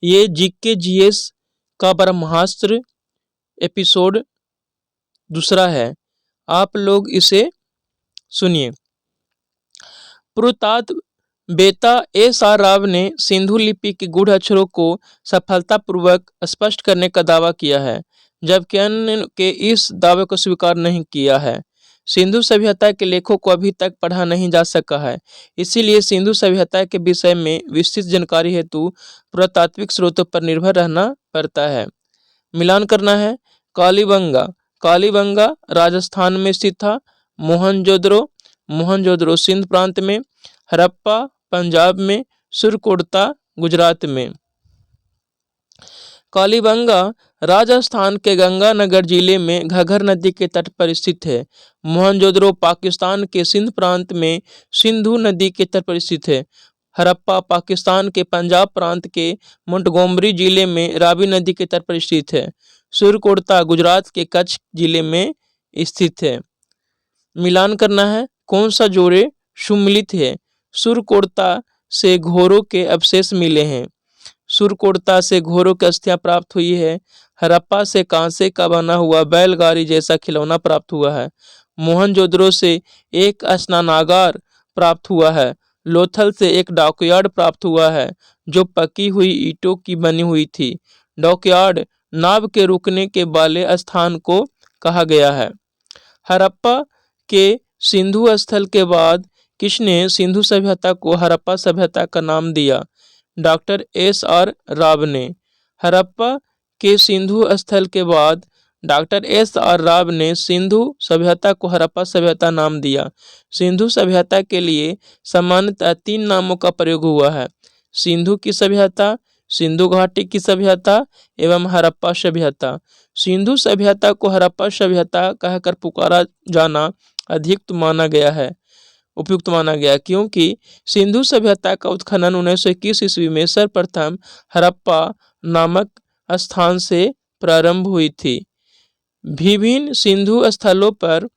ये GK GS का ब्रह्मास्त्र episode दूसरा है, आप लोग इसे सुनिए। पुरातत्व वेत्ता एस.आर. राव ने सिंधु लिपि के गूढ़ अक्षरों को सफलतापूर्वक स्पष्ट करने का दावा किया है, जबकि अन्य के इस दावे को स्वीकार नहीं किया है। सिंधु सभ्यता के लेखों को अभी तक पढ़ा नहीं जा सका है, इसीलिए सिंधु सभ्यता के विषय में विस्तृत जानकारी हेतु पुरातात्विक स्रोतों पर निर्भर रहना पड़ता है। मिलान करना है। कालीबंगा कालीबंगा राजस्थान में स्थित था। मोहनजोदड़ो सिंध प्रांत में। हड़प्पा पंजाब में। सुरकोटता गुजरात में। कालीबंगा राजस्थान के गंगानगर जिले में घग्गर नदी के तट पर स्थित है। मोहनजोदड़ो पाकिस्तान के सिंध प्रांत में सिंधु नदी के तट पर स्थित है। हड़प्पा पाकिस्तान के पंजाब प्रांत के मोंटगोमरी जिले में रावी नदी के तट पर स्थित है। सुरकोटता गुजरात के कच्छ जिले में स्थित है। मिलान करना है। कौन सा जोड़े सुमिलित है? सुरकोटता से घोड़ों के अवशेष मिले हैं। सुरकोटता से घोड़ों की अस्थियां प्राप्त हुई है। हड़प्पा से कांसे का बना हुआ बैलगाड़ी जैसा खिलौना प्राप्त हुआ है। मोहनजोदड़ो से एक स्नानागार प्राप्त हुआ है। लोथल से एक डॉकयार्ड प्राप्त हुआ है जो पकी हुई ईंटों की बनी हुई थी। डॉकयार्ड नाव के रुकने के वाले स्थान को कहा गया है। हड़प्पा के सिंधु स्थल के बाद किसने सिंधु सभ्यता को हड़प्पा सभ्यता का नाम दिया? Doctor SR. राव ने। हड़प्पा के सिंधु स्थल के बाद डॉक्टर एस.आर. राव ने सिंधु सभ्यता को हड़प्पा सभ्यता नाम दिया। सिंधु सभ्यता के लिए सामान्यतः 3 नामों का प्रयोग हुआ है: सिंधु की सभ्यता, सिंधु घाटी की सभ्यता एवं हड़प्पा सभ्यता। सिंधु सभ्यता को हड़प्पा सभ्यता कहकर पुकारा जाना उपयुक्त माना गया क्योंकि सिंधु सभ्यता का उत्खनन 1921 ईस्वी में सर्वप्रथम हड़प्पा नामक स्थान से प्रारंभ हुई थी। विभिन्न सिंधु स्थलों पर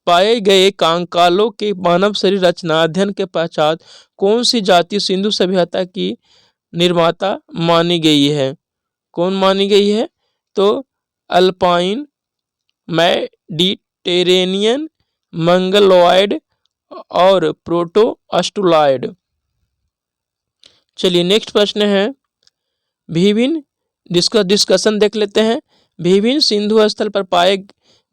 पाए गए कंकालों के मानव शरीर रचना अध्ययन के पश्चात कौन सी जाति सिंधु सभ्यता की निर्माता मानी गई है? कौन मानी गई है? तो अल्पाइन, मेडिटेरेनियन, मंगलोइड और प्रोटो ऑस्ट्रोलॉइड। चलिए नेक्स्ट प्रश्न है। विभिन्न डिस्कशन देख लेते हैं। विभिन्न सिंधु स्थल पर पाए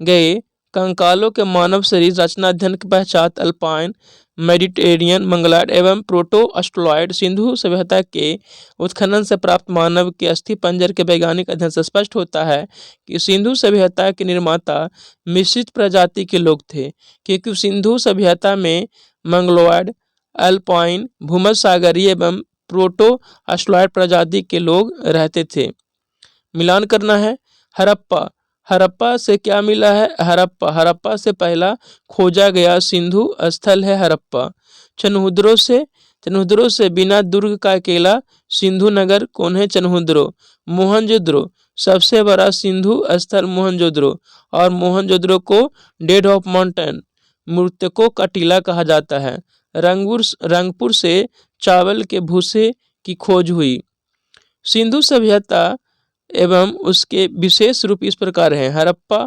गए कंकालों के मानव शरीर रचना अध्ययन के पश्चात अल्पाइन, मेडिटेरेनियन, मंगलोइड एवं प्रोटो ऑस्ट्रोलॉइड सिंधु सभ्यता के उत्खनन से प्राप्त मानव के अस्थि पंजर के वैज्ञानिक अध्ययन से स्पष्ट होता है कि सिंधु सभ्यता के निर्माता मिश्रित प्रजाति के लोग थे, क्योंकि सिंधु सभ्यता में मंगलोइड, अल्पाइन, भूमध्यसागरीय एवं प्रोटो ऑस्ट्रोलॉइड प्रजाति के लोग रहते थे। मिलान करना है। हड़प्पा से क्या मिला है? हड़प्पा से पहला खोजा गया सिंधु स्थल है हड़प्पा। चन्हुद्रो से बिना दुर्ग का अकेला सिंधु नगर कौन है? चन्हुद्रो। मोहनजोदड़ो सबसे बड़ा सिंधु स्थल मोहनजोदड़ो, और मोहनजोदड़ो को डेड ऑफ माउंटेन, मृतकों का टीला कहा जाता है। रंगपुर से चावल के भूसे की खोज हुई। सिंधु सभ्यता एवं उसके विशेष रूप इस प्रकार हैं। हड़प्पा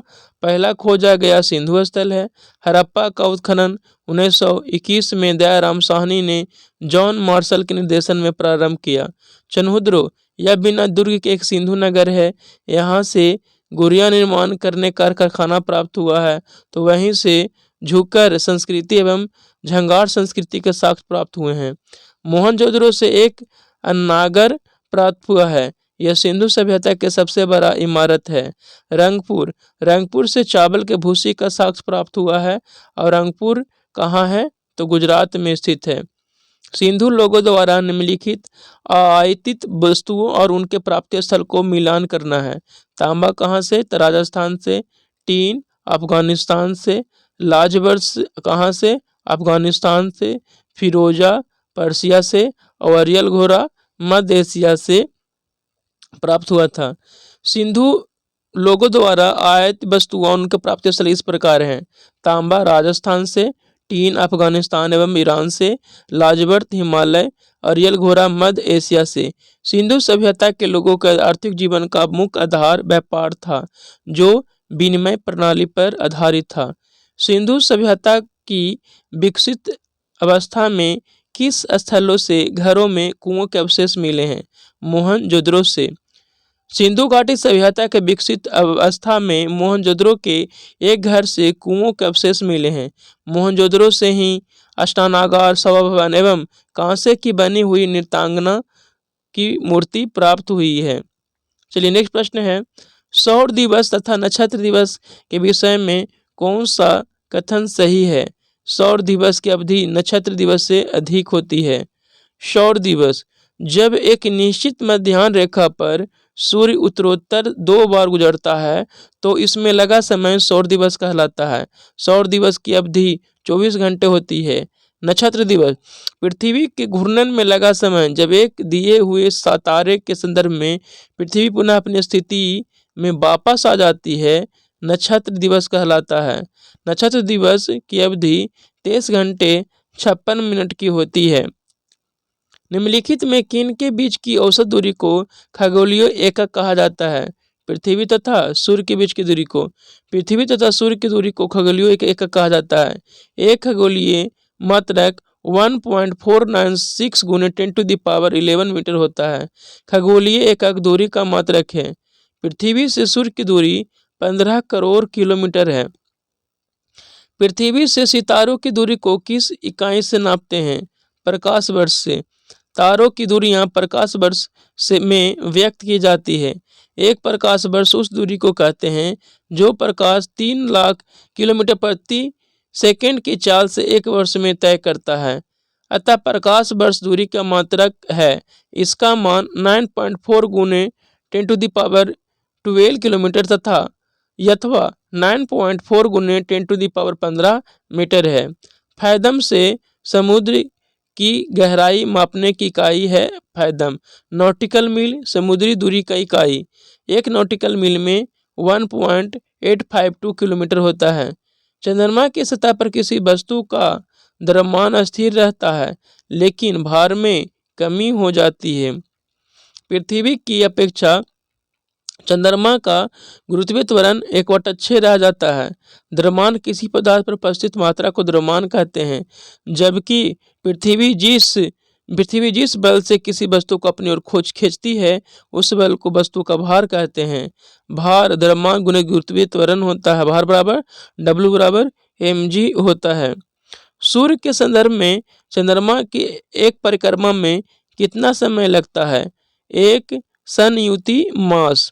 पहला खोजा गया सिंधु स्थल है। हड़प्पा का उत्खनन 1921 में दयाराम साहनी ने जॉन मार्शल के निर्देशन में प्रारंभ किया। चन्हुद्रो यह बिना दुर्ग के एक सिंधु नगर है। यहाँ से गुड़िया निर्माण करने का कारखाना प्राप्त हुआ है, तो वहीं से झुकर संस्कृति एवं झंगार संस्कृति के साक्ष्य प्राप्त हुए हैं। मोहनजोदड़ो से एक अन्नागर प्राप्त हुआ है। यह सिंधु सभ्यता के सबसे बड़ा इमारत है। रंगपुर से चावल के भूसी का साक्ष्य प्राप्त हुआ है, और रंगपुर कहाँ है? तो गुजरात में स्थित है। सिंधु लोगों द्वारा निम्नलिखित आयातित वस्तुओं और उनके प्राप्ति स्थल को मिलान करना है। तांबा कहाँ से? तो राजस्थान से। टीन अफगानिस्तान से। लाजवर्स कहाँ से? अफगानिस्तान से। फिरोजा पर्सिया से। और अरियल घोड़ा मध्य एशिया से प्राप्त हुआ था। सिंधु लोगों द्वारा आयातित वस्तुओं उनके प्राप्ति स्थल इस प्रकार हैं। तांबा राजस्थान से। टीन अफगानिस्तान एवं ईरान से, लाजवर्त हिमालय, अरियल घोड़ा मध्य एशिया से। सिंधु सभ्यता के लोगों के आर्थिक जीवन का मुख्य आधार व्यापार था, जो विनिमय प्रणाली पर आधारित था। सिंधु सभ्यता की विकसित अवस्था में किस स्थलों से घरों में कुओं के अवशेष मिले हैं? मोहनजोदड़ो से। सिंधु घाटी सभ्यता के विकसित अवस्था में मोहनजोदड़ो के एक घर से कुओं के अवशेष मिले हैं। मोहनजोदड़ो से ही अष्टानागार, सभा भवन एवं कांसे की बनी हुई नृत्यांगना की मूर्ति प्राप्त हुई है। चलिए नेक्स्ट प्रश्न है, सौर दिवस तथा नक्षत्र दिवस के विषय में कौन सा कथन सही है? सौर दिवस की अवधि नक्षत्र दिवस से अधिक होती है। सौर दिवस, जब एक निश्चित मध्याह्न रेखा पर सूर्य उत्तरोत्तर 2 बार गुजरता है तो इसमें लगा समय सौर दिवस कहलाता है। सौर दिवस की अवधि 24 घंटे होती है। नक्षत्र दिवस, पृथ्वी के घूर्णन में लगा समय जब एक दिए हुए तारे के संदर्भ में पृथ्वी पुनः अपनी स्थिति में वापस आ जाती है, नक्षत्र दिवस कहलाता है। नक्षत्र दिवस की अवधि 23 घंटे 56 मिनट की होती है। निम्नलिखित में किन के बीच की औसत दूरी को खगोलीय एकक कहा जाता है? पृथ्वी तथा सूर्य के बीच की दूरी को। पृथ्वी तथा सूर्य की दूरी को खगोलीय एकक कहा जाता है। एक खगोलीय मात्रक 1.496 गुने 10⁻11 मीटर होता है। खगोलीय एकक दूरी का मात्रक है। पृथ्वी से सूर्य की दूरी 15 करोड़ किलोमीटर है। पृथ्वी से सितारों की दूरी को किस इकाई से नापते हैं? प्रकाश वर्ष से। तारों की दूरियां प्रकाश वर्ष से में व्यक्त की जाती है। एक प्रकाश वर्ष उस दूरी को कहते हैं जो प्रकाश 3 लाख किलोमीटर प्रति सेकंड की चाल से एक वर्ष में तय करता है। अतः प्रकाश वर्ष दूरी का मात्रक है। इसका मान 9.4 गुने 10⁻12 किलोमीटर तथा 9.4 गुने 10⁻15 मीटर है। फैदम से समुद्र की गहराई मापने की इकाई है फैदम। नॉटिकल मील समुद्री दूरी का इकाई। एक नॉटिकल मील में 1.852 किलोमीटर होता है। चंद्रमा की सतह पर किसी वस्तु का द्रव्यमान स्थिर रहता है लेकिन भार में कमी हो जाती है। पृथ्वी की अपेक्षा चंद्रमा का गुरुत्वीय त्वरण 1/6 रह जाता है। द्रव्यमान किसी पदार्थ पर उपस्थित मात्रा को द्रव्यमान कहते हैं, जबकि पृथ्वी जिस बल से किसी वस्तु को अपनी ओर खींचती है उस बल को वस्तु का भार कहते हैं। भार द्रव्यमान गुने गुरुत्वीय त्वरण होता है। भार बराबर W बराबर mg होता है। सूर्य के संदर्भ में चंद्रमा की एक परिक्रमा में कितना समय लगता है? एक संयुति मास।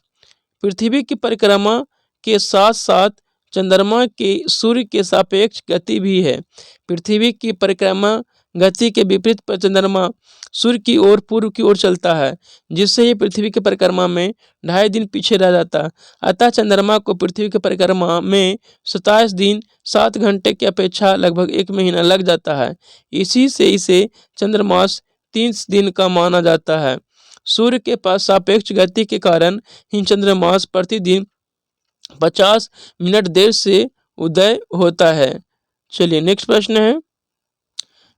पृथ्वी की परिक्रमा के साथ साथ चंद्रमा की सूर्य के सापेक्ष गति भी है। पृथ्वी की परिक्रमा गति के विपरीत पर चंद्रमा सूर्य की ओर पूर्व की ओर चलता है, जिससे ये पृथ्वी की परिक्रमा में 2.5 दिन पीछे रह जाता है। अतः चंद्रमा को पृथ्वी की परिक्रमा में 27 दिन 7 घंटे की अपेक्षा लगभग 1 महीना लग जाता है। इसी से इसे चंद्रमास 30 दिन का माना जाता है। सूर्य के पास सापेक्ष गति के कारण ही चंद्रमास प्रतिदिन 50 मिनट देर से उदय होता है। चलिए नेक्स्ट प्रश्न है,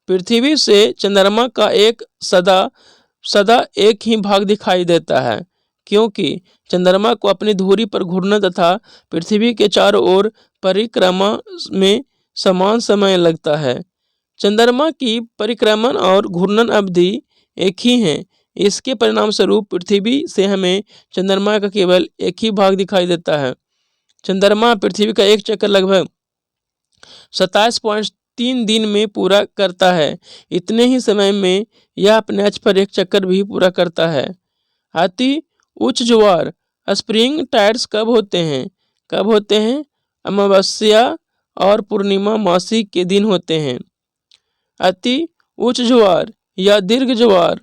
पृथ्वी से चंद्रमा का एक सदा एक ही भाग दिखाई देता है क्योंकि चंद्रमा को अपनी धुरी पर घूरने तथा पृथ्वी के चारों ओर परिक्रमा में समान समय लगता है। चंद्रमा की परिक्रमण और घूर्णन अवधि एक ही है। इसके परिणाम स्वरूप पृथ्वी से हमें चंद्रमा का केवल एक ही भाग दिखाई देता है। चंद्रमा पृथ्वी का एक चक्कर लगभग 27.3 दिन में पूरा करता है। इतने ही समय में यह अपने अक्ष पर एक चक्कर भी पूरा करता है। अति उच्च ज्वार स्प्रिंग टाइड्स कब होते हैं? अमावस्या और पूर्णिमा मासी के दिन होते हैं। अति उच्च ज्वार या दीर्घ ज्वार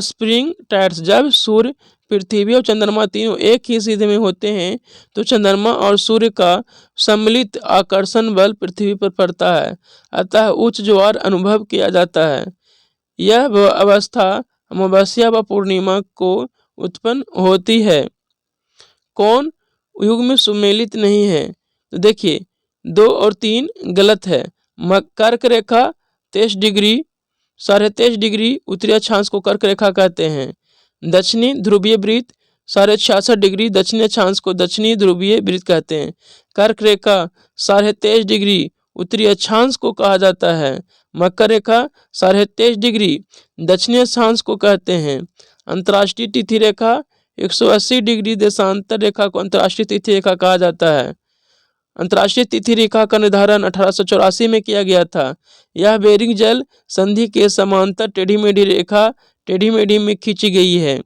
स्प्रिंग टाइड्स जब सूर्य, पृथ्वी और चंद्रमा तीनों एक ही सीधे में होते हैं तो चंद्रमा और सूर्य का सम्मिलित आकर्षण बल पृथ्वी पर पड़ता है, अतः उच्च ज्वार अनुभव किया जाता है। यह अवस्था अमावस्या व पूर्णिमा को उत्पन्न होती है। कौन युग में सुमेलित नहीं है? तो देखिए 2 और 3 गलत है। कर्क रेखा 23.23.5 उत्तरी अक्षांश को कर्क रेखा कहते हैं। दक्षिणी ध्रुवीय वृत्त 66.5 दक्षिणी अक्षांश को दक्षिणी ध्रुवीय वृत्त कहते हैं। कर्क रेखा 23.5 उत्तरी अक्षांश को कहा जाता है। मकर रेखा 23.5 दक्षिणी अक्षांश को कहते हैं। अंतर्राष्ट्रीय तिथि रेखा 180 देशांतर रेखा को अंतर्राष्ट्रीय तिथि रेखा कहा जाता है। अंतर्राष्ट्रीय तिथि रेखा का निर्धारण 1884 में किया गया था। यह बेरिंग जल संधि के समांतर टेढ़ी मेढ़ी रेखा टेढ़ी मेढ़ी में खींची गई है।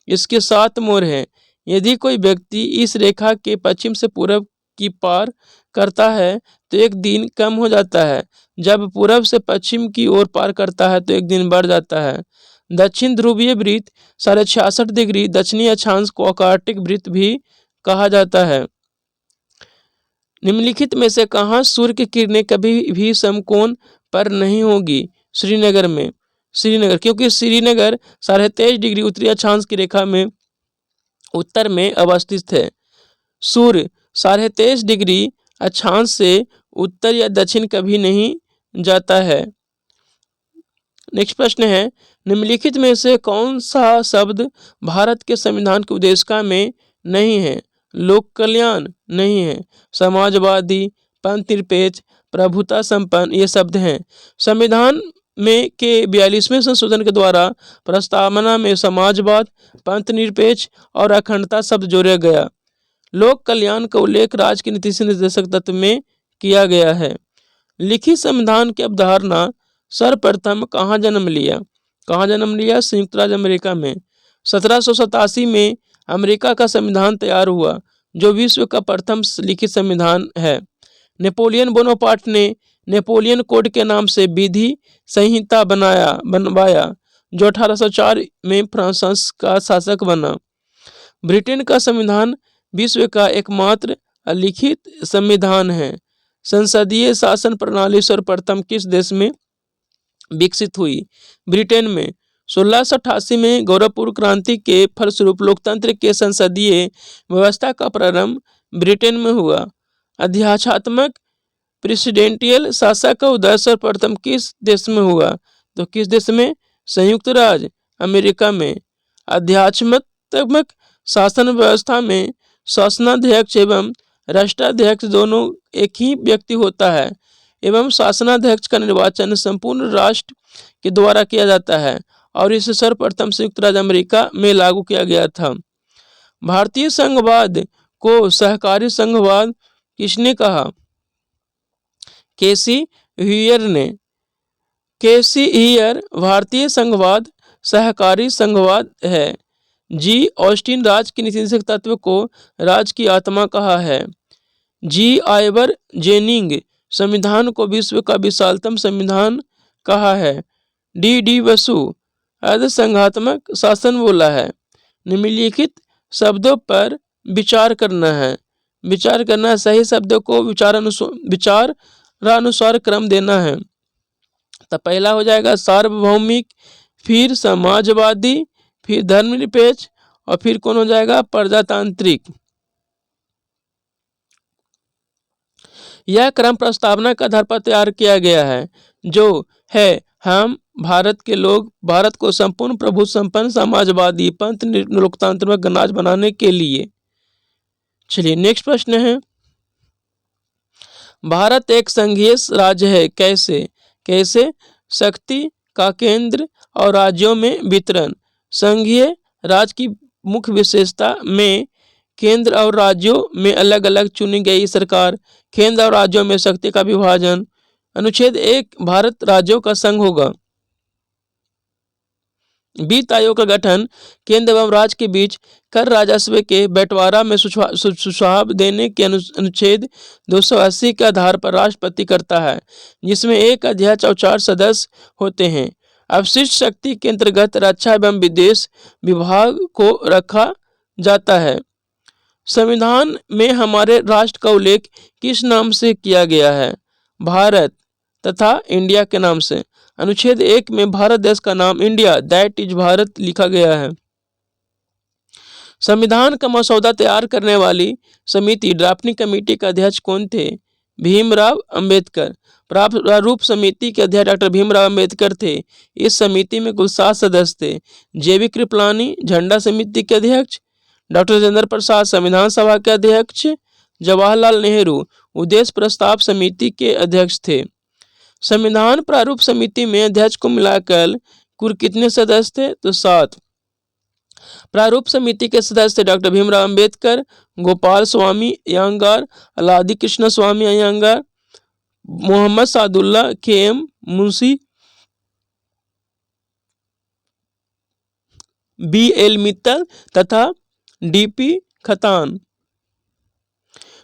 इसके 7 मोड़ हैं। यदि कोई व्यक्ति इस रेखा के पश्चिम से पूरब की पार करता है तो एक दिन कम हो जाता है, जब पूरब से पश्चिम की ओर पार करता है तो एक दिन बढ़ जाता है। दक्षिण ध्रुवीय वृत्त 66.5 दक्षिणी अक्षांश को आर्कटिक वृत्त भी कहा जाता है। निम्नलिखित में से कहाँ सूर्य की किरणें कभी भी समकोण पर नहीं होगी? श्रीनगर में। श्रीनगर, क्योंकि श्रीनगर 23.5 उत्तरी अक्षांश की रेखा में उत्तर में अवस्थित है। सूर्य 23.5 अक्षांश से उत्तर या दक्षिण कभी नहीं जाता है। नेक्स्ट प्रश्न है, निम्नलिखित में से कौन सा शब्द भारत के संविधान की उद्देशिका में नहीं है? लोक कल्याण नहीं है। समाजवादी, पंथ निरपेक्ष, प्रभुता संपन्न ये शब्द हैं। संविधान में के 42वें संशोधन के द्वारा प्रस्तावना में समाजवाद, पंथ निरपेक्ष और अखंडता शब्द जोड़ा गया। लोक कल्याण का उल्लेख राज्य की नीति से निर्देशक तत्व में किया गया है। लिखित संविधान की अवधारणा सर्वप्रथम कहाँ जन्म लिया? संयुक्त राज्य अमेरिका में। 1787 में अमेरिका का संविधान तैयार हुआ, जो विश्व का प्रथम लिखित संविधान है। नेपोलियन बोनापार्ट ने नेपोलियन कोड के नाम से विधि संहिता बनवाया, जो 1804 में फ्रांस का शासक बना। ब्रिटेन का संविधान विश्व का एकमात्र लिखित संविधान है। संसदीय शासन प्रणाली सर्वप्रथम किस देश में विकसित हुई? ब्रिटेन में। 1688 में गौरवपूर्ण क्रांति के फलस्वरूप लोकतंत्र के संसदीय व्यवस्था का प्रारंभ ब्रिटेन में हुआ। अध्यात्मात्मक प्रेसिडेंटियल शासक का उदय सर्वप्रथम किस देश में हुआ? तो किस देश में? संयुक्त राज्य अमेरिका में। अध्यात्मात्मक शासन व्यवस्था में शासनाध्यक्ष एवं राष्ट्राध्यक्ष दोनों एक ही व्यक्ति होता है एवं शासनाध्यक्ष का निर्वाचन संपूर्ण राष्ट्र के द्वारा किया जाता है और इसे सर्वप्रथम संयुक्त राज्य अमेरिका में लागू किया गया था। भारतीय संघवाद को सहकारी संघवाद किसने कहा? केसी ह्यूयर ने। केसी ह्यूयर भारतीय संघवाद सहकारी संघवाद है। जी ऑस्टिन राज्य के नीति तत्व को राज्य की आत्मा कहा है। जी आइवर जेनिंग संविधान को विश्व का विशालतम संविधान कहा है। डी बसु अर्धसंघात्मक शासन बोला है। निम्नलिखित शब्दों पर विचार करना है। सही शब्दों को विचारानुसार क्रम देना है। तो पहला हो जाएगा सार्वभौमिक, फिर समाजवादी, फिर धर्मनिरपेक्ष और फिर कौन हो जाएगा? प्रजातांत्रिक। यह क्रम प्रस्तावना के आधार पर तैयार किया गया है, जो है हम भारत के लोग भारत को संपूर्ण प्रभु संपन्न समाजवादी पंथ लोकतांत्रिक गणराज्य बनाने के लिए। चलिए नेक्स्ट प्रश्न है, भारत एक संघीय राज्य है कैसे? शक्ति का केंद्र और राज्यों में वितरण। संघीय राज्य की मुख्य विशेषता में केंद्र और राज्यों में अलग अलग चुनी गई सरकार, केंद्र और राज्यों में शक्ति का विभाजन। अनुच्छेद 1 भारत राज्यों का संघ होगा। वित्त आयोग का गठन केंद्र एवं राज्य के बीच कर राजस्व के बंटवारा में सुझाव देने के अनुच्छेद 280 के आधार पर राष्ट्रपति करता है, जिसमें एक अध्यक्ष और 4 सदस्य होते हैं। अवशिष्ट शक्ति के अंतर्गत रक्षा एवं विदेश विभाग को रखा जाता है। संविधान में हमारे राष्ट्र का उल्लेख किस नाम से किया गया है? भारत तथा इंडिया के नाम से। अनुच्छेद 1 में भारत देश का नाम इंडिया दैट इज भारत लिखा गया है। संविधान का मसौदा तैयार करने वाली समिति ड्राफ्टिंग कमेटी के अध्यक्ष कौन थे? भीमराव अंबेडकर। प्रारूप समिति के अध्यक्ष डॉक्टर भीमराव अंबेडकर थे। इस समिति में कुल 7 सदस्य थे। जेबी कृपलानी झंडा समिति के अध्यक्ष, डॉक्टर राजेंद्र प्रसाद संविधान सभा के अध्यक्ष, जवाहरलाल नेहरू उद्देश्य प्रस्ताव समिति के अध्यक्ष थे। संविधान प्रारूप समिति में अध्यक्ष को मिलाकर कुल कितने सदस्य थे? तो 7। प्रारूप समिति के सदस्य डॉक्टर भीमराव अंबेडकर, गोपाल स्वामी अयंगार, अलादी कृष्ण स्वामी अयंगार, मोहम्मद सादुल्ला, के.एम. मुंशी, बी.एल. मित्तल तथा डी.पी. खतान।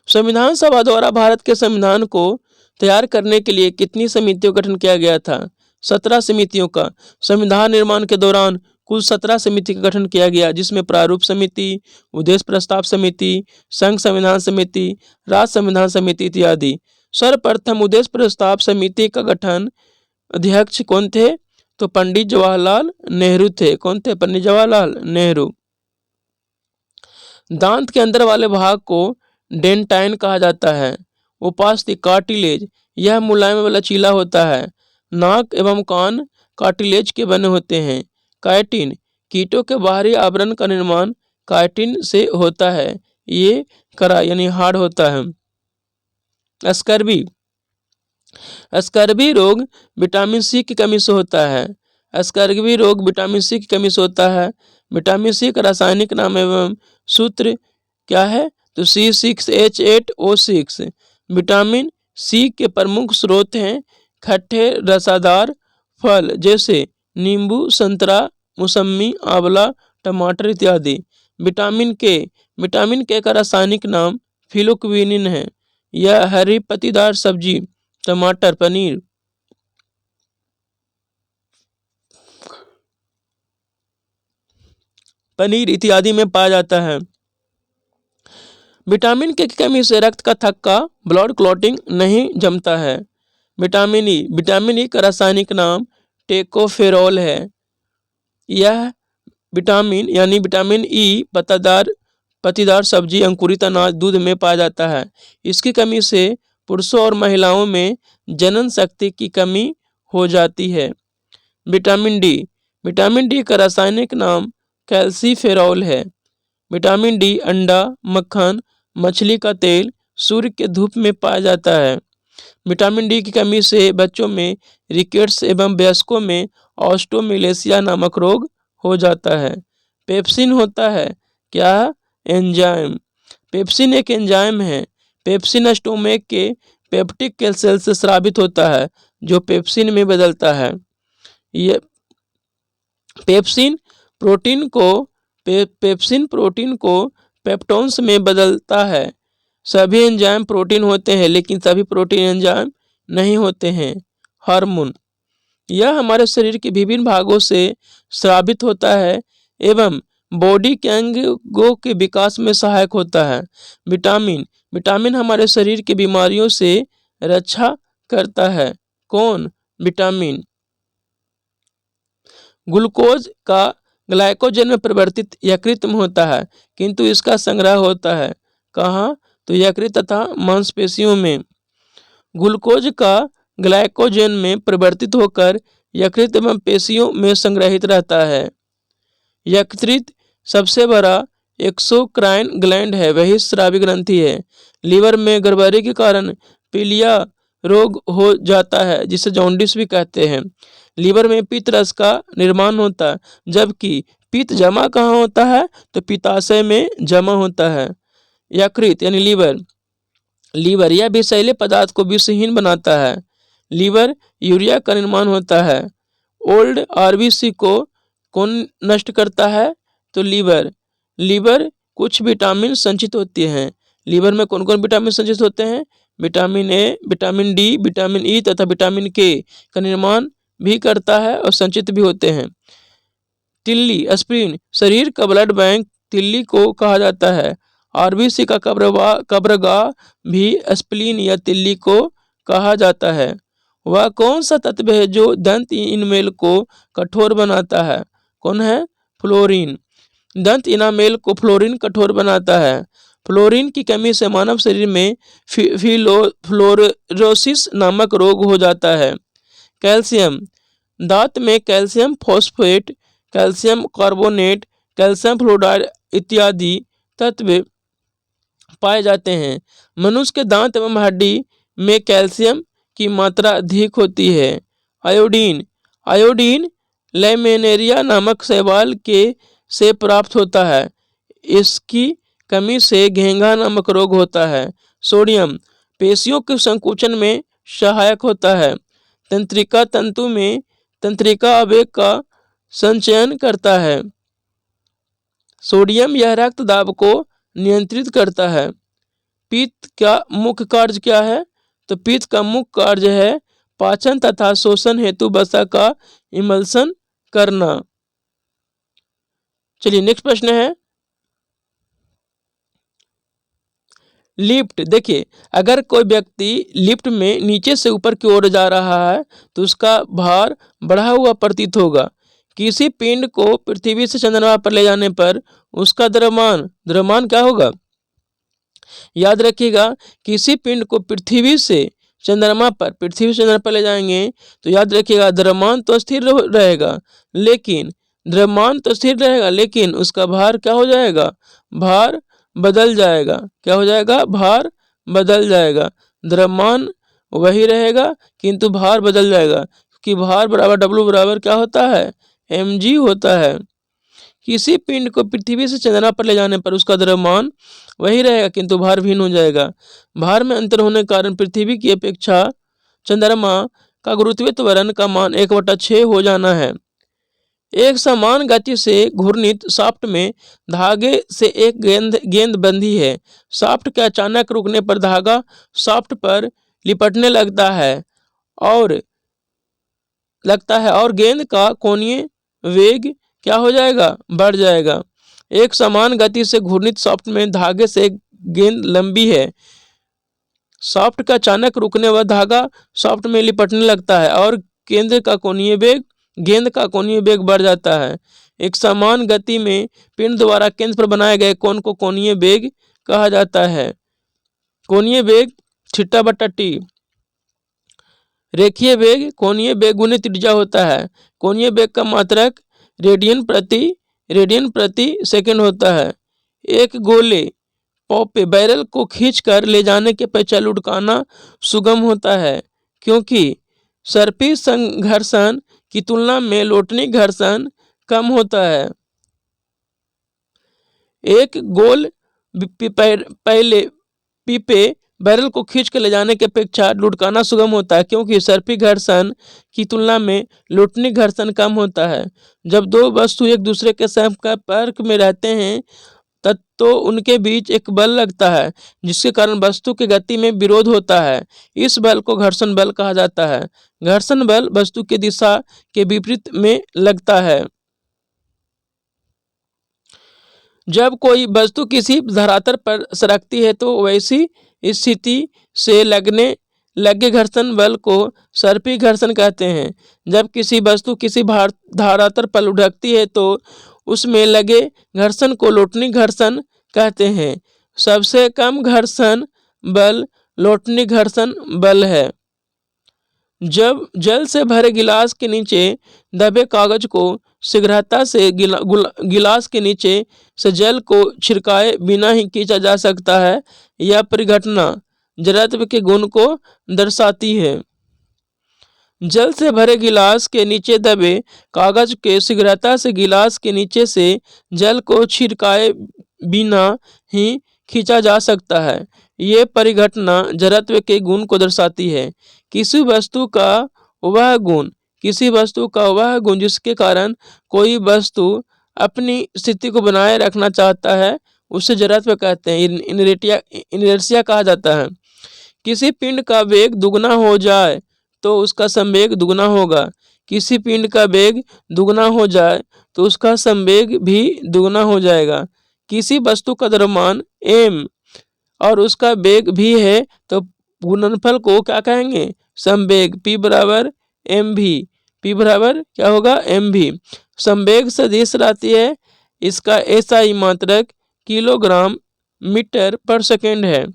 संविधान सभा द्वारा भारत के संविधान को तैयार करने के लिए कितनी समितियों का गठन किया गया था? 17 समितियों का। संविधान निर्माण के दौरान कुल 17 समिति का गठन किया गया, जिसमें प्रारूप समिति, उद्देश्य प्रस्ताव समिति, संघ संविधान समिति, राज्य संविधान समिति इत्यादि। सर्वप्रथम उद्देश्य प्रस्ताव समिति का गठन अध्यक्ष कौन थे? तो पंडित जवाहरलाल नेहरू थे। कौन थे? पंडित जवाहरलाल नेहरू। दांत के अंदर वाले भाग को डेंटाइन कहा जाता है। उपास्थि कार्टिलेज, यह मुलायम व लचीला होता है। नाक एवं कान कार्टिलेज के बने होते हैं। काइटिन, कीटों के बाहरी आवरण का निर्माण काइटिन से होता है। ये कड़ा यानी हार्ड होता है। स्कर्वी, स्कर्वी रोग विटामिन सी की कमी से होता है। स्कर्वी रोग विटामिन सी की कमी से होता है। विटामिन सी का रासायनिक नाम एवं सूत्र क्या है? तो C6H8O6। विटामिन सी के प्रमुख स्रोत हैं खट्टे रसादार फल जैसे नींबू, संतरा, मौसमी, आंवला, टमाटर इत्यादि। विटामिन के का रासायनिक नाम फिलोक्विनिन है। यह हरी पत्तीदार सब्जी, टमाटर, पनीर इत्यादि में पाया जाता है। विटामिन के की कमी से रक्त का थक्का, ब्लड क्लॉटिंग नहीं जमता है। विटामिन ई का रासायनिक नाम टेकोफेरोल है। यह विटामिन यानी विटामिन ई पत्तीदार सब्जी, अंकुरित अनाज, दूध में पाया जाता है। इसकी कमी से पुरुषों और महिलाओं में जनन शक्ति की कमी हो जाती है। विटामिन डी का रासायनिक नाम कैल्सीफेरॉल है। विटामिन डी अंडा, मक्खन, मछली का तेल, सूर्य के धूप में पाया जाता है। विटामिन डी की कमी से बच्चों में रिकेट्स एवं वयस्कों में ऑस्टोमेलेसिया नामक रोग हो जाता है। पेप्सिन होता है क्या? एंजाइम। पेप्सिन एक एंजाइम है। पेप्सिन स्टोमेक के पेप्टिक के सेल से स्रावित होता है, जो पेप्सिन में बदलता है। ये पेप्सिन प्रोटीन को पेप्टोन्स में बदलता है। सभी एंजाइम प्रोटीन होते हैं, लेकिन सभी प्रोटीन एंजाइम नहीं होते हैं। हार्मोन, यह हमारे शरीर के विभिन्न भागों से स्रावित होता है एवं बॉडी के अंगों के विकास में सहायक होता है। विटामिन हमारे शरीर की बीमारियों से रक्षा करता है। कौन? विटामिन। ग्लूकोज का ग्लाइकोजन में परिवर्तित यकृत में होता है, किंतु इसका संग्रह होता है कहाँ? तो यकृत तथा मांसपेशियों में। ग्लूकोज का ग्लाइकोजन में परिवर्तित होकर यकृत एवं पेशियों में संग्रहित रहता है। यकृत सबसे बड़ा एक्सोक्राइन ग्लैंड है, वही स्रावी ग्रंथि है। लीवर में गड़बड़ी के कारण पीलिया रोग हो जाता है, जिसे जॉन्डिस भी कहते हैं। लीवर में पित्त रस का निर्माण होता है, जबकि पित्त जमा कहाँ होता है? तो पित्ताशय में जमा होता है। यकृत यानी लीवर यह विषैले पदार्थ को विषहीन बनाता है। लीवर यूरिया का निर्माण होता है। ओल्ड आरबीसी को कौन नष्ट करता है? तो लीवर कुछ विटामिन संचित होती हैं। लीवर में कौन कौन विटामिन संचित होते हैं? Vitamin A, vitamin D, vitamin E तथा विटामिन के का निर्माण भी करता है और संचित भी होते हैं। तिल्ली एस्प्रिन, शरीर का ब्लड बैंक तिल्ली को कहा जाता है। आरबीसी का कब्रगाह भी स्प्लीन या तिल्ली को कहा जाता है। वह कौन सा तत्व है जो दंत इनामेल को कठोर बनाता है? कौन है? फ्लोरीन। दंत इनामेल को फ्लोरीन कठोर बनाता है। फ्लोरीन की कमी से मानव शरीर में फ्लोरोसिस नामक रोग हो जाता है। कैल्शियम, दांत में calcium phosphate, calcium carbonate, calcium fluoride इत्यादि तत्व पाए जाते हैं। मनुष्य के दांत एवं हड्डी में कैल्शियम की मात्रा अधिक होती है। आयोडीन, आयोडीन लैमिनेरिया नामक शैवाल के से प्राप्त होता है। इसकी कमी से घेंघा नामक रोग होता है। सोडियम पेशियों के संकुचन में सहायक होता है। तंत्रिका तंतु में तंत्रिका आवेग का संचयन करता है। सोडियम यह रक्त दाब को नियंत्रित करता है। पित्त का मुख्य कार्य क्या है? तो पित्त का मुख्य कार्य है पाचन तथा शोषण हेतु वसा का इमल्सन करना। चलिए नेक्स्ट प्रश्न है लिफ्ट। देखिए, अगर कोई व्यक्ति लिफ्ट में नीचे से ऊपर की ओर जा रहा है तो उसका भार बढ़ा हुआ प्रतीत होगा। किसी पिंड को पृथ्वी से चंद्रमा पर ले जाने पर उसका द्रव्यमान क्या होगा? याद रखिएगा, किसी पिंड को पृथ्वी से चंद्रमा पर ले जाएंगे तो याद रखिएगा द्रव्यमान तो स्थिर रहेगा, लेकिन उसका भार क्या हो जाएगा? भार बदल जाएगा। क्या हो जाएगा? भार बदल जाएगा। द्रव्यमान वही रहेगा किंतु भार बदल जाएगा, क्योंकि भार बराबर W बराबर क्या होता है? mg होता है। किसी पिंड को पृथ्वी से चंद्रमा पर ले जाने पर उसका द्रव्यमान वही रहेगा किंतु भार भिन्न हो जाएगा। भार में अंतर होने के कारण पृथ्वी की अपेक्षा चंद्रमा का गुरुत्वाकर्षण त्वरण का मान 1/6 हो जाना है। एक समान गति से घूर्णित शाफ्ट में धागे से एक गेंद बंधी है। शाफ्ट के अचानक रुकने पर धागा शाफ्ट पर लिपटने लगता है और गेंद का कोणीय वेग क्या हो जाएगा? बढ़ जाएगा। एक समान गति से घूर्णित शाफ्ट में धागे से गेंद लंबी है। शाफ्ट का अचानक रुकने पर धागा शाफ्ट में लिपटने लगता है और गेंद का कोणीय वेग बढ़ जाता है। एक समान गति में पिंड द्वारा केंद्र पर बनाए गए कोण को कोणीय वेग कहा जाता है। कोणीय वेग θ/t। रेखीय वेग कोणीय वेग गुणित त्रिज्या होता है। कोणीय वेग का मात्रक रेडियन प्रति सेकंड होता है। एक गोले पॉपे बैरल को खींचकर ले जाने के पश्चात लुढ़काना सुगम होता है, क्योंकि सर्पी घर्षण की तुलना में लोटनी घर्षण कम होता है। एक गोल पीपे बैरल को खींच कर ले जाने के अपेक्षा लुढ़काना सुगम होता है, क्योंकि सर्पी घर्षण की तुलना में लोटनी घर्षण कम होता है। जब दो वस्तु एक दूसरे के संपर्क में रहते हैं तो उनके बीच एक बल लगता है, जिसके कारण वस्तु की गति में विरोध होता है। इस बल को घर्षण बल कहा जाता है। घर्षण बल वस्तु की दिशा के विपरीत में लगता है। जब कोई वस्तु किसी धरातल पर सरकती है तो वैसी स्थिति से लगे घर्षण बल को सर्पी घर्षण कहते हैं। जब किसी वस्तु किसी धरातल पर लुढ़कती है तो उसमें लगे घर्षण को लोटनी घर्षण कहते हैं। सबसे कम घर्षण बल लोटनी घर्षण बल है। जब जल से भरे गिलास के नीचे दबे कागज को शीघ्रता से गिलास के नीचे से जल को छिड़काए बिना ही खींचा जा सकता है, यह परिघटना जड़त्व के गुण को दर्शाती है। जल से भरे गिलास के नीचे दबे कागज के शीघ्रता से गिलास के नीचे से जल को छिड़काए बिना ही खींचा जा सकता है। ये परिघटना जड़त्व के गुण को दर्शाती है। किसी वस्तु का वह गुण जिसके कारण कोई वस्तु अपनी स्थिति को बनाए रखना चाहता है उसे जड़त्व कहते हैं, इनर्शिया कहा जाता है। किसी पिंड का वेग दुगना हो जाए तो उसका संवेग दुगना होगा। किसी पिंड का वेग दुगना हो जाए तो उसका संवेग भी दुगना हो जाएगा। किसी वस्तु का द्रव्यमान m और उसका वेग भी है तो गुणनफल को क्या कहेंगे? संवेग। P बराबर mv। P बराबर क्या होगा? mv। संवेग सदिश रहती है, इसका SI मात्रक किलोग्राम मीटर पर सेकेंड है।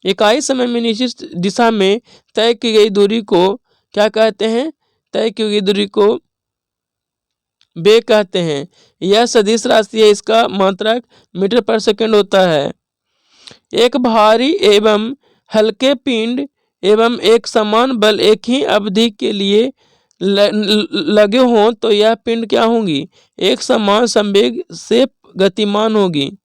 इकाई समय में निश्चित दिशा में तय की गई दूरी को क्या कहते हैं? तय की गई दूरी को वेग कहते हैं। यह सदिश राशि है, इसका मात्रक मीटर पर सेकेंड होता है। एक भारी एवं हल्के पिंड एवं एक समान बल एक ही अवधि के लिए लगे हों तो यह पिंड क्या होंगी? एक समान संवेग से गतिमान होगी।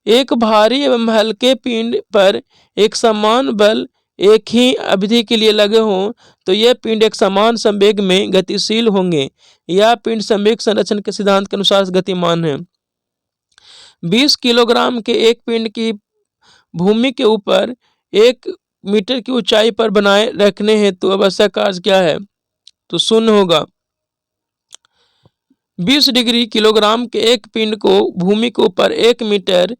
एक भारी एवं हल्के पिंड पर एक समान बल एक ही अवधि के लिए लगे हों तो यह पिंड एक समान संवेग में गतिशील होंगे। यह पिंड संवेग संरक्षण के सिद्धांत के अनुसार गतिमान है। 20 किलोग्राम के एक पिंड की भूमि के ऊपर 1 मीटर की ऊंचाई पर बनाए रखने हेतु तो आवश्यक कार्य क्या है? तो शून्य होगा। 20 डिग्री किलोग्राम के एक पिंड को भूमि के ऊपर 1 मीटर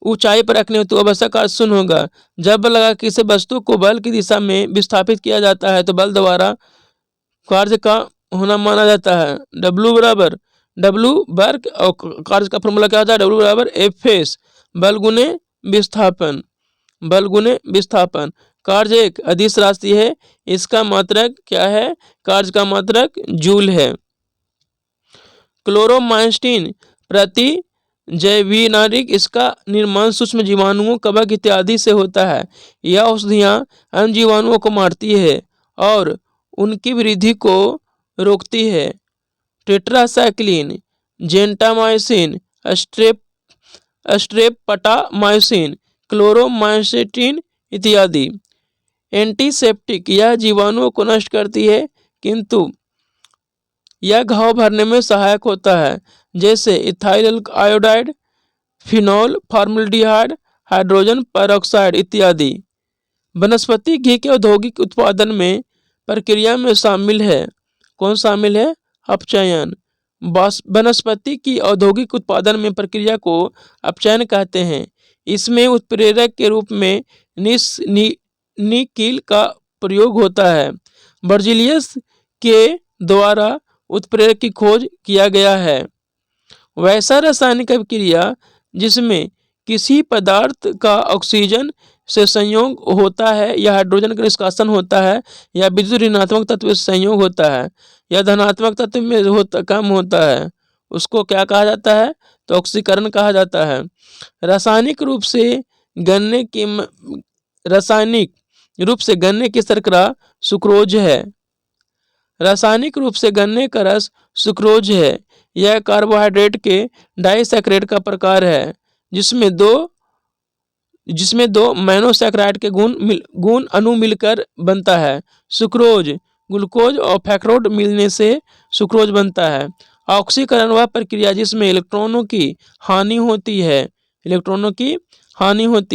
ऊंचाई पर रखने हेतु आवश्यक कार्य शून्य होगा। जब बल लगा किसी वस्तु को बल की दिशा में विस्थापित किया जाता है तो बल द्वारा कार्य का होना माना जाता है। W वर्ग और कार्य का फॉर्मूला क्या होता है? W बराबर F बल गुने विस्थापन। बल गुने विस्थापन। कार्य एक अदिश राशि है, इसका मात्रक क्या है? कार्य का मात्रक जूल है। क्लोरोमास्टिन प्रति जैविनारिक, इसका निर्माण सूक्ष्म जीवाणुओं, कवक इत्यादि से होता है। यह औषधियाँ अन्य जीवाणुओं को मारती है और उनकी वृद्धि को रोकती है। टेट्रासाइक्लिन, जेंटामाइसिन, स्ट्रेप्टोमाइसिन, क्लोरोमास्टिन इत्यादि। एंटीसेप्टिक, यह जीवाणुओं को नष्ट करती है किंतु यह घाव भरने में सहायक होता है, जैसे ethyl iodide, phenol, formaldehyde, hydrogen peroxide इत्यादि। वनस्पति घी के औद्योगिक उत्पादन में प्रक्रिया में शामिल है। कौन शामिल है? अपचयन। वनस्पति की औद्योगिक उत्पादन में प्रक्रिया को अपचयन कहते हैं। इसमें उत्प्रेरक के रूप में निकिल का प्रयोग होता है। बर्जीलियस के द्वारा उत्प्रेरक की खोज किया गया है। वैसा रासायनिक अभिक्रिया जिसमें किसी पदार्थ का ऑक्सीजन से संयोग होता है या हाइड्रोजन का निष्कासन होता है या विद्युत ऋणात्मक तत्व से संयोग होता है या धनात्मक तत्व में कम होता है, उसको क्या कहा जाता है? तो ऑक्सीकरण कहा जाता है। रासायनिक रूप से गन्ने की शर्करा सुक्रोज है। रासायनिक रूप से गन्ने का रस सुक्रोज है। यह कार्बोहाइड्रेट के डाइसैकराइड का प्रकार है जिसमें दो मोनोसैकराइड के गुण अणु मिलकर बनता है। सुक्रोज, ग्लूकोज और फ्रक्टोज मिलने से सुक्रोज बनता है। ऑक्सीकरण वह प्रक्रिया जिसमें इलेक्ट्रॉनों की हानि होती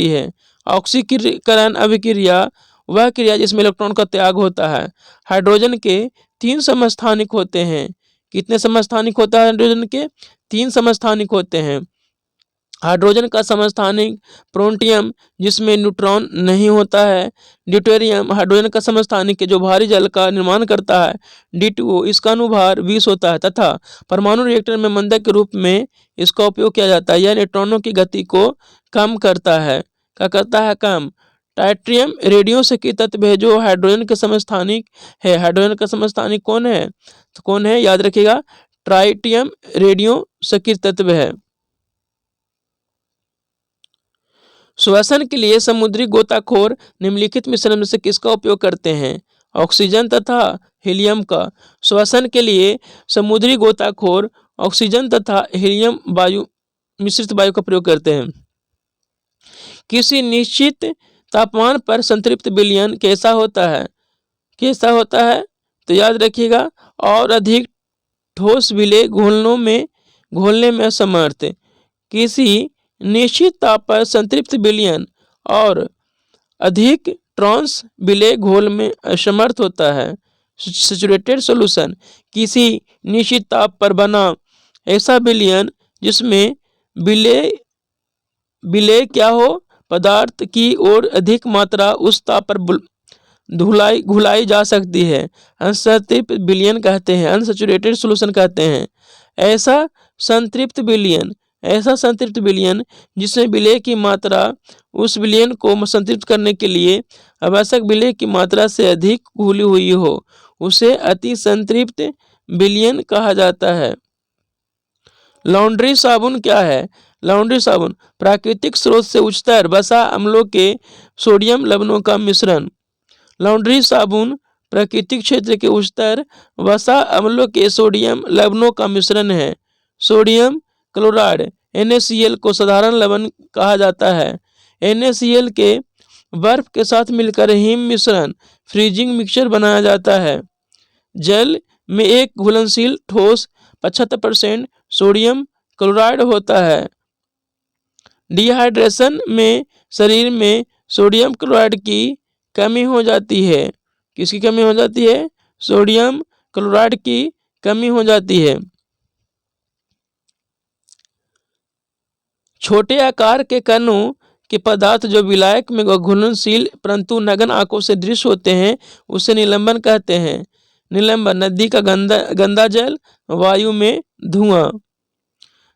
है। ऑक्सीकरण अभिक्रिया वह क्रिया जिसमें इलेक्ट्रॉन का त्याग होता है। हाइड्रोजन के 3 समस्थानिक होते हैं। कितने समस्थानिक होता है हाइड्रोजन के? 3 समस्थानिक होते हैं। हाइड्रोजन का समस्थानिक प्रोटियम जिसमें न्यूट्रॉन नहीं होता है। ड्यूटेरियम हाइड्रोजन का समस्थानिक जो भारी जल का निर्माण करता है। D2O, इसका अनुभार 20 होता है तथा परमाणु रिएक्टर में मंदक के रूप में इसका उपयोग किया जाता है। यह न्यूट्रॉनों की गति को कम करता है। क्या करता है? कम। ट्राइटियम रेडियो सक्रिय तत्व है जो हाइड्रोजन के समस्थानिक है। हाइड्रोजन का समस्थानिक कौन है? तो कौन है? याद रखिएगा, ट्राइटियम रेडियो सक्रिय तत्व है। श्वसन के लिए समुद्री गोताखोर निम्नलिखित मिश्रण में से किसका उपयोग करते हैं? ऑक्सीजन तथा हीलियम का। श्वसन के लिए समुद्री गोताखोर ऑक्सीजन तथा हीलियम मिश्रित वायु का प्रयोग करते हैं। किसी निश्चित तापमान पर संतृप्त विलयन कैसा होता है? तो याद रखिएगा, और अधिक ठोस विलेय घोलने में असमर्थ। किसी निश्चित ताप पर संतृप्त विलयन और अधिक ट्रांस विलेय घोल में असमर्थ होता है। सैचुरेटेड सॉल्यूशन, किसी निश्चित ताप पर बना ऐसा विलयन जिसमें विलेय क्या हो? पदार्थ की और अधिक मात्रा उस ताप पर घुलाई जा सकती है। असंतृप्त विलयन कहते हैं, अनसैचुरेटेड सॉल्यूशन कहते हैं। ऐसा संतृप्त विलयन ऐसा संतृप्त विलयन जिसमें विलेय की मात्रा उस विलयन को संतृप्त करने के लिए आवश्यक विलेय की मात्रा से अधिक घुली हुई हो, उसे अति संतृप्त विलयन कहा जाता है। लॉन्ड्री साबुन क्या है? लॉन्ड्री साबुन प्राकृतिक स्रोत से उच्चतर वसा अम्लों के सोडियम लवणों का मिश्रण। लॉन्ड्री साबुन प्राकृतिक क्षेत्र के उच्चतर वसा अम्लों के सोडियम लवणों का मिश्रण है। सोडियम क्लोराइड NaCl को साधारण लवण कहा जाता है। NaCl के बर्फ के साथ मिलकर हिम मिश्रण फ्रीजिंग मिक्सचर बनाया जाता है। जल में एक घुलनशील ठोस 75% सोडियम क्लोराइड होता है। डिहाइड्रेशन में शरीर में सोडियम क्लोराइड की कमी हो जाती है। किसकी कमी हो जाती है? सोडियम क्लोराइड की कमी हो जाती है। छोटे आकार के कणों के पदार्थ जो विलायक में घुलनशील परंतु नगण्य आंखों से दृश्य होते हैं उसे निलंबन कहते हैं। निलंबन नदी का गंदा जल, वायु में धुआं।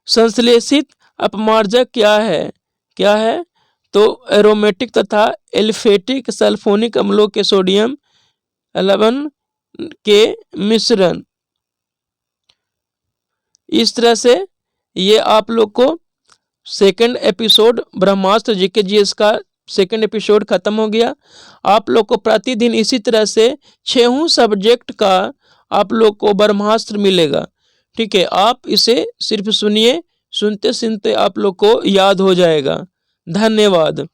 संश्लेषित अपमार्जक क्या है? क्या है? तो एरोमेटिक तथा एल्फेटिक सल्फोनिक अम्लों के सोडियम लवण के मिश्रण। इस तरह से ये आप लोग को सेकंड एपिसोड ब्रह्मास्त्र जीके जीएस का सेकंड एपिसोड खत्म हो गया। आप लोग को प्रतिदिन इसी तरह से 6 सब्जेक्ट का आप लोग को ब्रह्मास्त्र मिलेगा। ठीक है, आप इसे सिर्फ सुनिए, सुनते सुनते आप लोग को याद हो जाएगा। धन्यवाद।